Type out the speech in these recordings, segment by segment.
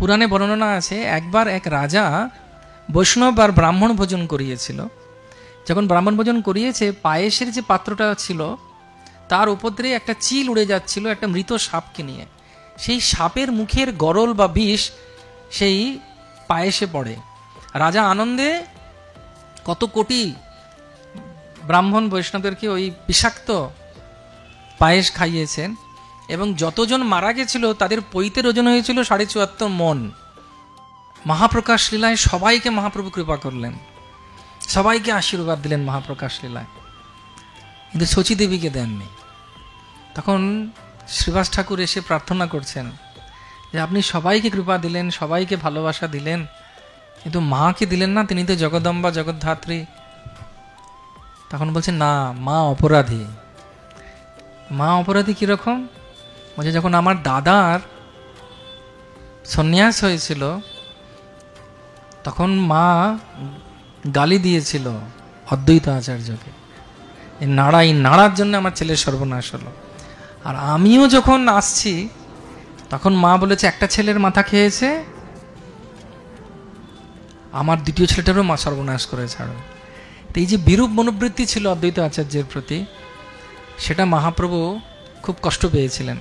পুরাণে বর্ণনা আছে, একবার এক রাজা বৈষ্ণব আর ব্রাহ্মণ ভোজন করিয়েছিল। যখন ব্রাহ্মণ ভোজন করিয়েছে, পায়েসের যে পাত্রটা ছিল তার উপর দিয়ে একটা চিল উড়ে যাচ্ছিল একটা মৃত সাপকে নিয়ে। সেই সাপের মুখের গরল বা বিষ সেই পায়েসে পড়ে। রাজা আনন্দে কত কোটি ব্রাহ্মণ বৈষ্ণবদেরকে ওই বিষাক্ত পায়েস খাইয়েছেন, এবং যতজন মারা গেছিল তাদের পৈতের ওজন হয়েছিল 74.5 মণ। মহাপ্রকাশ লীলায় সবাইকে মহাপ্রভু কৃপা করলেন, সবাইকে আশীর্বাদ দিলেন মহাপ্রকাশ লীলায়, কিন্তু শচী দেবীকে দেননি। তখন শ্রীবাস ঠাকুর এসে প্রার্থনা করছেন যে আপনি সবাইকে কৃপা দিলেন, সবাইকে ভালোবাসা দিলেন, কিন্তু মাকে দিলেন না, তিনি তো জগদম্বা জগদ্ধাত্রী। তখন বলছেন না, মা অপরাধী। মা অপরাধী কীরকম? বলছে যখন আমার দাদার সন্ন্যাস হয়েছিল তখন মা গালি দিয়েছিল অদ্বৈত আচার্যকে, এই নাড়ার জন্য আমার ছেলের সর্বনাশ হলো। আর আমিও যখন আসছি তখন মা বলেছে একটা ছেলের মাথা খেয়েছে, আমার দ্বিতীয় ছেলেটারও মা সর্বনাশ করে ছাড়ো। তো এই যে বিরূপ মনোবৃত্তি ছিল অদ্বৈত আচার্যের প্রতি, সেটা মহাপ্রভু খুব কষ্ট পেয়েছিলেন,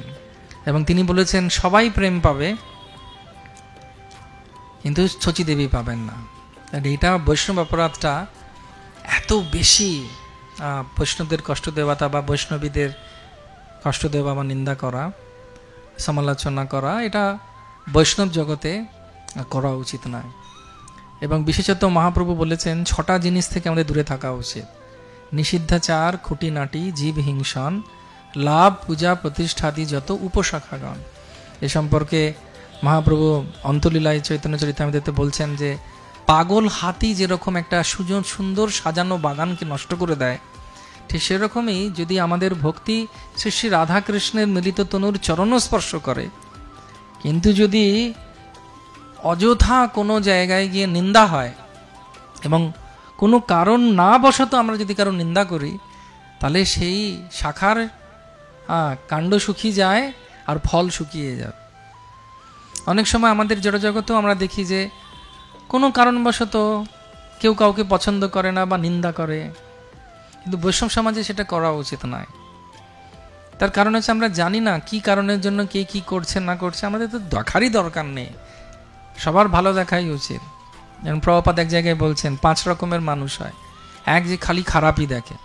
এবং তিনি বলেছেন সবাই প্রেম পাবে কিন্তু শচী দেবী পাবেন না। এইটা বৈষ্ণব অপরাধটা এত বেশি, বৈষ্ণবদের কষ্ট দেওয়াটা বা বৈষ্ণবীদের কষ্ট দেওয়া বা নিন্দা করা, সমালোচনা করা, এটা বৈষ্ণব জগতে করা উচিত নয়। এবং বিশেষত মহাপ্রভু বলেছেন 6টা জিনিস থেকে আমাদের দূরে থাকা উচিত: নিষিদ্ধাচার, খুঁটিনাটি, জীব হিংসন, লাভ, পূজা, প্রতিষ্ঠাদি যত উপশাখাগণ। এ সম্পর্কে মহাপ্রভু অন্তলীলায় চৈতন্য চরিতামৃতে বলছেন যে পাগল হাতি যেরকম একটা সুন্দর সাজানো বাগানকে নষ্ট করে দেয়, ঠিক সেরকমই যদি আমাদের ভক্তি শ্রী শ্রী রাধাকৃষ্ণের মিলিত তনুর চরণ স্পর্শ করে, কিন্তু যদি অযথা কোনো জায়গায় গিয়ে নিন্দা হয় এবং কোনো কারণ না বশত আমরা যদি কারো নিন্দা করি, তাহলে সেই শাখার কাণ্ড শুকিয়ে যায় আর ফল শুকিয়ে যায়। অনেক সময় আমাদের জড়জগতেও আমরা দেখি যে কোনো কারণবশত কেউ কাউকে পছন্দ করে না বা নিন্দা করে, কিন্তু বৈষ্ণব সমাজে সেটা করা উচিত নয়। তার কারণ হচ্ছে আমরা জানি না কি কারণের জন্য কে কি করছে না করছে, আমাদের তো দেখারই দরকার নেই, সবার ভালো দেখাই উচিত। যেমন প্রভুপাদ এক জায়গায় বলছেন 5 রকমের মানুষ হয়। এক, যে খালি খারাপই দেখে;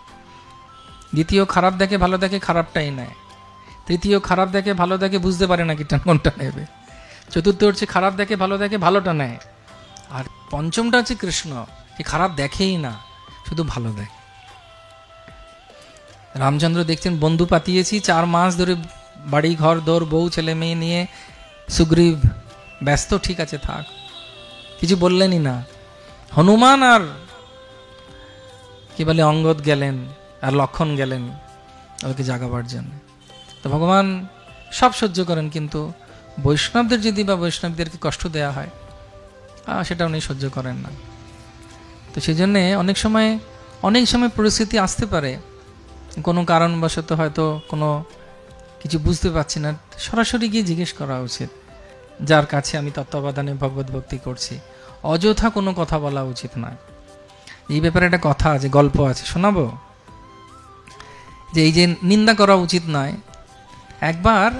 দ্বিতীয়, খারাপ দেখে ভালো দেখে খারাপটাই নেয়; তৃতীয়, খারাপ দেখে ভালো দেখে বুঝতে পারে না কিটা কোনটা নেবে; চতুর্থ হচ্ছে খারাপ দেখে ভালো দেখে ভালোটা নেয়; আর পঞ্চমটা হচ্ছে কৃষ্ণ, যে খারাপ দেখেই না, শুধু ভালো দেখে। রামচন্দ্র দেখছেন বন্ধু পাতিয়েছি 4 মাস ধরে, বাড়ি ঘর দোর বউ ছেলে মেয়ে নিয়ে সুগ্রীব ব্যস্ত, ঠিক আছে থাক, কিছু বললেনই না। হনুমান আর কি বলে অঙ্গদ গেলেন আর লক্ষণ গেলেন ওকে জাগাবার জন্য। তো ভগবান সব সহ্য করেন, কিন্তু বৈষ্ণবদের যদি বা বৈষ্ণবদেরকে কষ্ট দেয়া হয় সেটা উনি সহ্য করেন না। তো সেই জন্যে অনেক সময় পরিস্থিতি আসতে পারে, কোনো কারণবশত হয়তো কোনো কিছু বুঝতে পারছি না, সরাসরি গিয়ে জিজ্ঞেস করা উচিত যার কাছে আমি তত্ত্বাবধানে ভগবত ভক্তি করছি। অযথা কোনো কথা বলা উচিত নয়। এই ব্যাপারে একটা কথা আছে, গল্প আছে, শোনাবো। যে এই যে নিন্দা করা উচিত নয়, একবার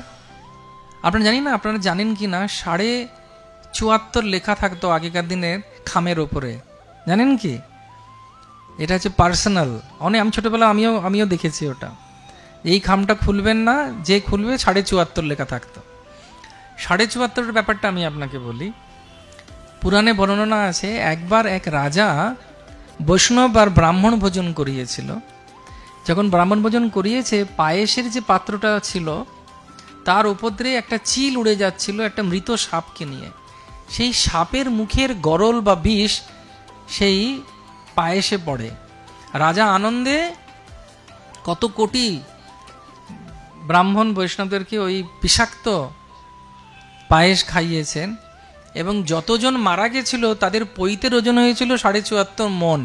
আপনারা জানেন কি না 74.5 লেখা থাকতো আগেকার দিনের খামের ওপরে, জানেন কি? এটা হচ্ছে পার্সোনাল। আমি ছোটবেলা আমিও দেখেছি ওটা। এই খামটা খুলবেন না, যে খুলবে 74.5 লেখা থাকতো। 74.5 ব্যাপারটা আমি আপনাকে বলি। পুরাণে বর্ণনা আছে, একবার এক রাজা বৈষ্ণব আর ব্রাহ্মণ ভোজন করিয়েছিল। যখন ব্রাহ্মণ ভোজন করিয়েছে, পায়েসের যে পাত্রটা ছিল তার উপর দিয়ে একটা চিল উড়ে যাচ্ছিল একটা মৃত সাপকে নিয়ে। সেই সাপের মুখের গরল বা বিষ সেই পায়েসে পড়ে। রাজা আনন্দে কত কোটি ব্রাহ্মণ বৈষ্ণবদেরকে ওই বিষাক্ত পায়েস খাইয়েছেন, এবং যতজন মারা গেছিল তাদের পৈতের ওজন হয়েছিল 74.5 মণ।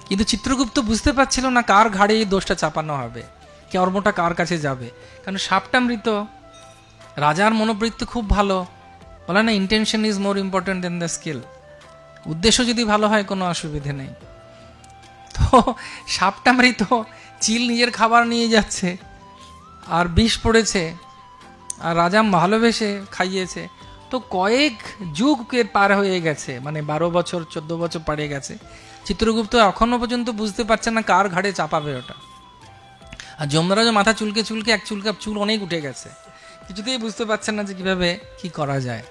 কিন্তু চিত্রগুপ্ত বুঝতে পারছিল না কার ঘাড়ে এই দোষটা চাপানো হবে, কর্মটা কার কাছে যাবে, কারণ সাপটা মৃত। রাজার মনোবৃত্তি খুব ভালো, বলে না, intention is more important than the skill. উদ্দেশ্য যদি ভালো হয় কোনো অসুবিধে নেই। তো সাপটা মারি তো চিল নিজের খাবার নিয়ে যাচ্ছে, আর বিষ পড়েছে, আর রাজা ভালোবেসে খাইয়েছে। তো কয়েক যুগের পার হয়ে গেছে, মানে 12 বছর 14 বছর পাড়ে গেছে। চিত্রগুপ্ত এখনো পর্যন্ত বুঝতে পারছে না কার ঘাড়ে চাপাবে ওটা। আর যমরাজও মাথা চুলকে চুলকে এক চুল অনেক উঠে গেছে, কিছুতেই বুঝতে পারছেন না যে কিভাবে কি করা যায়।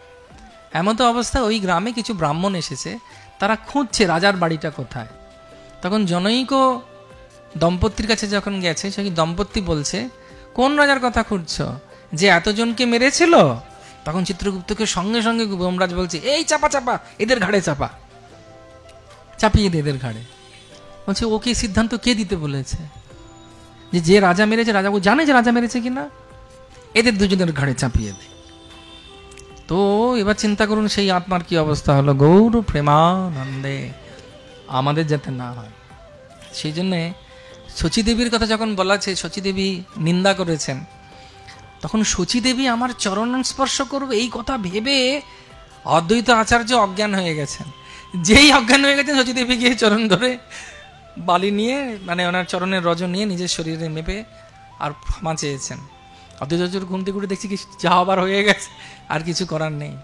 এমন তো অবস্থা, ওই গ্রামে কিছু ব্রাহ্মণ এসেছে, তারা খুঁজছে রাজার বাড়িটা কোথায়। তখন জনৈক দম্পতির কাছে যখন গেছে, সেই দম্পতি বলছে, কোন রাজার কথা খুঁজছো, যে এতজনকে মেরেছিল? তখন চিত্রগুপ্তকে সঙ্গে সঙ্গে যমরাজ বলছে, এই চাপা চাপা, এদের ঘাড়ে চাপা, চাপিয়ে দে এদের ঘাড়ে। বলছে, ওকে সিদ্ধান্ত কে দিতে বলেছে? যে রাজা মেরেছে, রাজা ও জানে যে রাজা মেরেছে কিনা, এদের দুজনের ঘাড়ে চাপিয়ে দে। তো এবার চিন্তা করুন সেই আত্মার কি অবস্থা হলো, গৌর প্রেমানন্দে, আমাদের যাতে না হয়। সেই জন্যে শচীদেবীর কথা যখন বলা আছে, শচীদেবী নিন্দা করেছেন, তখন শচীদেবী আমার চরণ স্পর্শ করবে এই কথা ভেবে অদ্বৈত আচার্য অজ্ঞান হয়ে গেছেন। যেই অজ্ঞান হয়ে গেছেন, শচীদেবী গিয়ে চরণ ধরে বালি নিয়ে, মানে ওনার চরণের রজ নিয়ে নিজের শরীরে মেপে আর ক্ষমা চেয়েছেন। অদ্বৈত আচার্য ঘুম থেকে উঠে দেখছি কি যা আবার হয়ে গেছে, আর কিছু করার নেই।